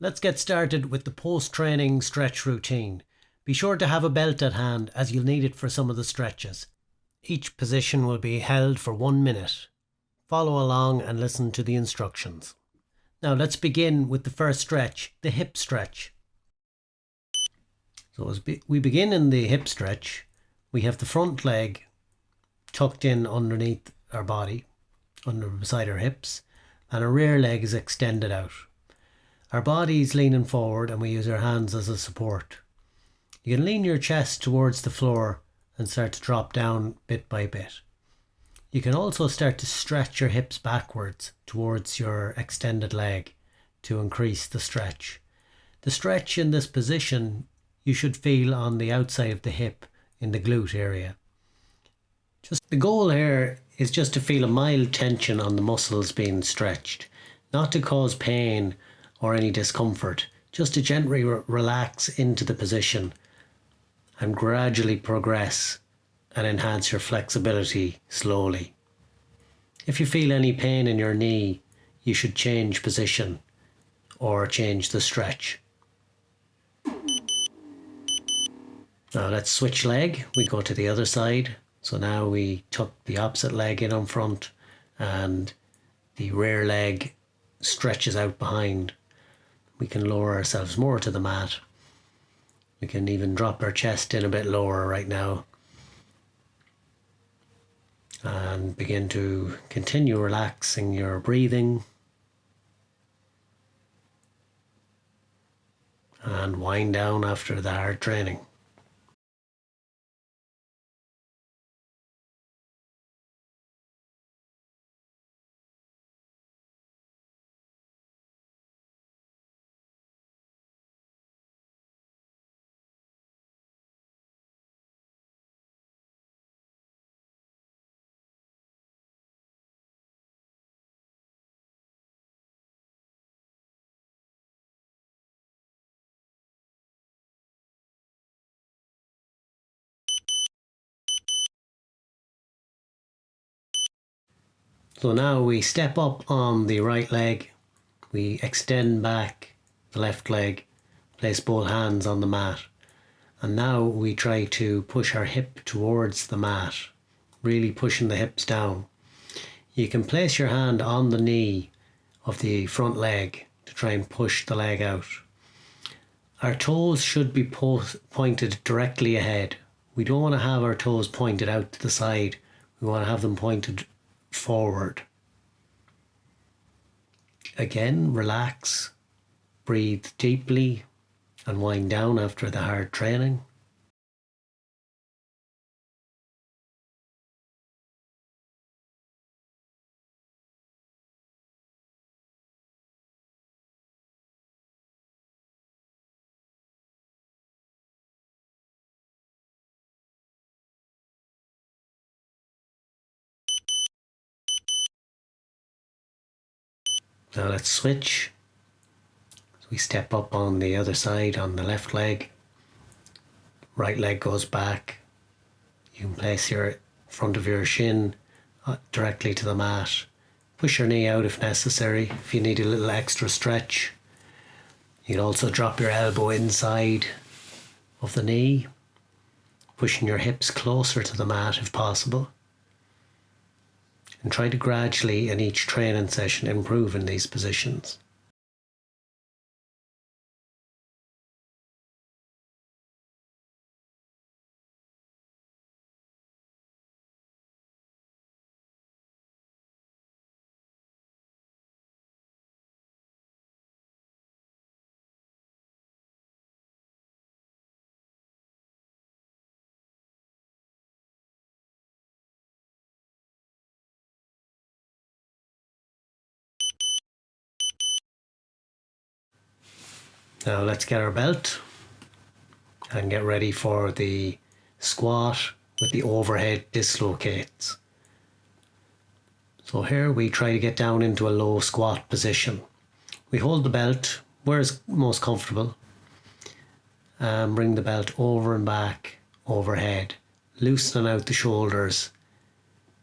Let's get started with the post-training stretch routine. Be sure to have a belt at hand as you'll need it for some of the stretches. Each position will be held for 1 minute. Follow along and listen to the instructions. Now let's begin with the first stretch, the hip stretch. So as we begin in the hip stretch, we have the front leg tucked in underneath our body, beside our hips, and our rear leg is extended out. Our body is leaning forward and we use our hands as a support. You can lean your chest towards the floor and start to drop down bit by bit. You can also start to stretch your hips backwards towards your extended leg to increase the stretch. The stretch in this position you should feel on the outside of the hip in the glute area. Just the goal here is just to feel a mild tension on the muscles being stretched, not to cause pain or any discomfort, just to gently relax into the position and gradually progress and enhance your flexibility slowly. If you feel any pain in your knee, you should change position or change the stretch. Now let's switch leg. We go to the other side. So now we tuck the opposite leg in front and the rear leg stretches out behind. We can lower ourselves more to the mat. We can even drop our chest in a bit lower right now and begin to continue relaxing your breathing and wind down after the hard training. So now we step up on the right leg, we extend back the left leg, place both hands on the mat, and now we try to push our hip towards the mat, really pushing the hips down. You can place your hand on the knee of the front leg to try and push the leg out. Our toes should be pointed directly ahead. We don't want to have our toes pointed out to the side. We want to have them pointed forward. Again, relax, breathe deeply and wind down after the hard training. Now let's switch. So we step up on the other side on the left leg. Right leg goes back. You can place your front of your shin directly to the mat. Push your knee out if necessary, if you need a little extra stretch. You can also drop your elbow inside of the knee, pushing your hips closer to the mat if possible. And try to gradually, in each training session, improve in these positions. Now let's get our belt and get ready for the squat with the overhead dislocates. So here we try to get down into a low squat position. We hold the belt where it's most comfortable and bring the belt over and back overhead, loosening out the shoulders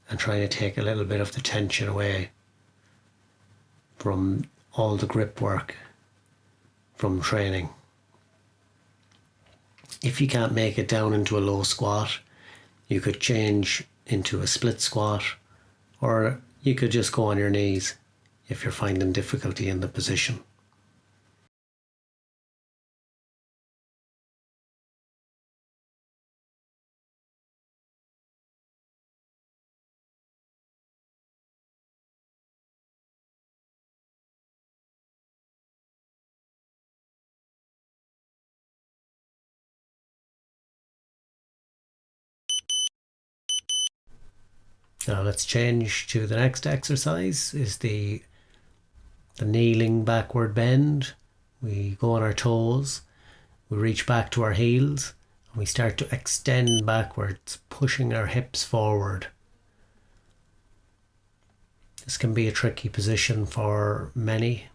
and trying to take a little bit of the tension away from all the grip work from training. If you can't make it down into a low squat, you could change into a split squat, or you could just go on your knees if you're finding difficulty in the position. Now let's change to the next exercise, is the kneeling backward bend. We go on our toes, we reach back to our heels, and we start to extend backwards, pushing our hips forward. This can be a tricky position for many.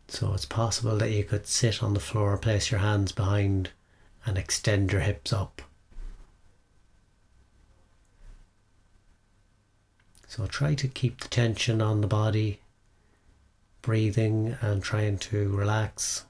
So it's possible that you could sit on the floor, place your hands behind, and extend your hips up. So try to keep the tension on the body, breathing and trying to relax.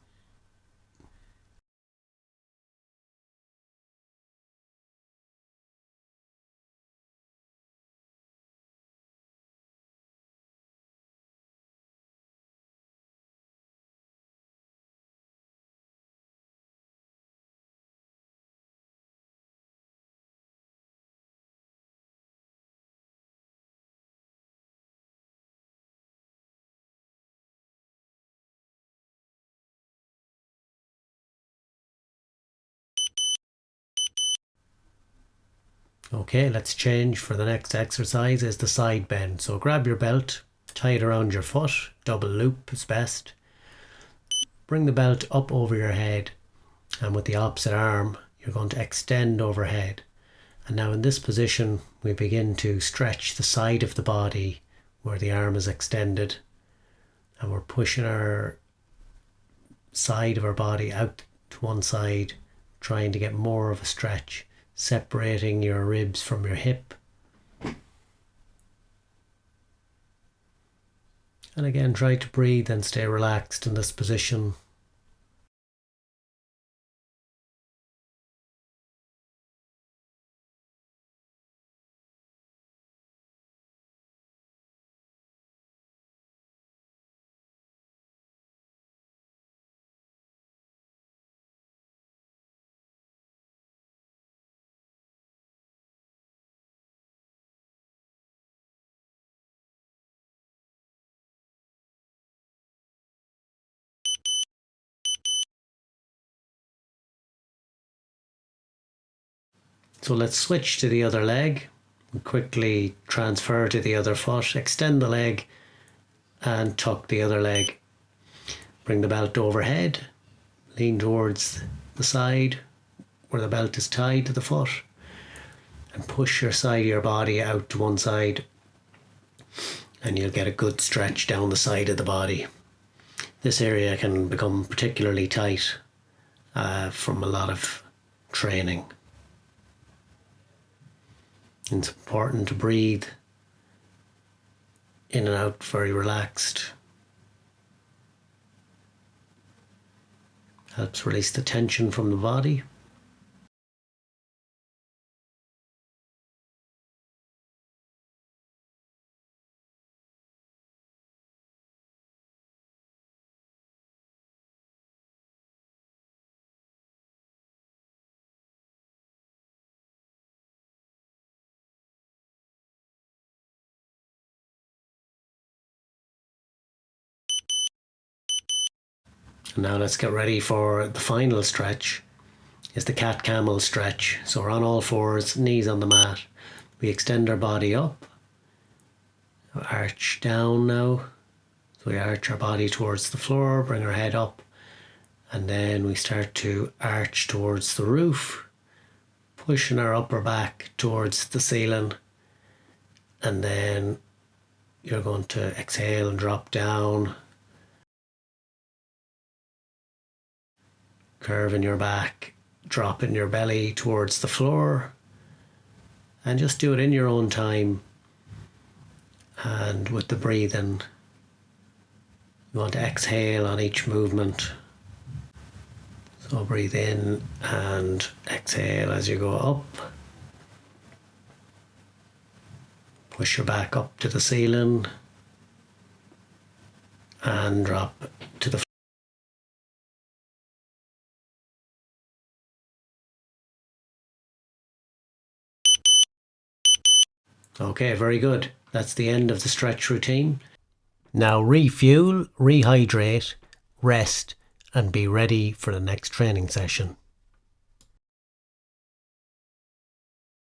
Okay, let's change for the next exercise, is the side bend. So grab your belt, tie it around your foot, double loop is best. Bring the belt up over your head, and with the opposite arm you're going to extend overhead. And now in this position we begin to stretch the side of the body where the arm is extended, and we're pushing our side of our body out to one side, trying to get more of a stretch, separating your ribs from your hip. And again, try to breathe and stay relaxed in this position. So let's switch to the other leg. We quickly transfer to the other foot, extend the leg and tuck the other leg. Bring the belt overhead, lean towards the side where the belt is tied to the foot, and push your side of your body out to one side, and you'll get a good stretch down the side of the body. This area can become particularly tight from a lot of training. It's important to breathe in and out very relaxed. Helps release the tension from the body. And now let's get ready for the final stretch. It's the cat-camel stretch. So we're on all fours, knees on the mat. We extend our body up, arch down now. So we arch our body towards the floor, bring our head up, and then we start to arch towards the roof, pushing our upper back towards the ceiling. And then you're going to exhale and drop down, curving your back, dropping your belly towards the floor, and just do it in your own time and with the breathing You want to exhale on each movement. So breathe in and exhale as you go up. Push your back up to the ceiling and drop to the floor. Okay, very good. That's the end of the stretch routine. Now refuel, rehydrate, rest, and be ready for the next training session.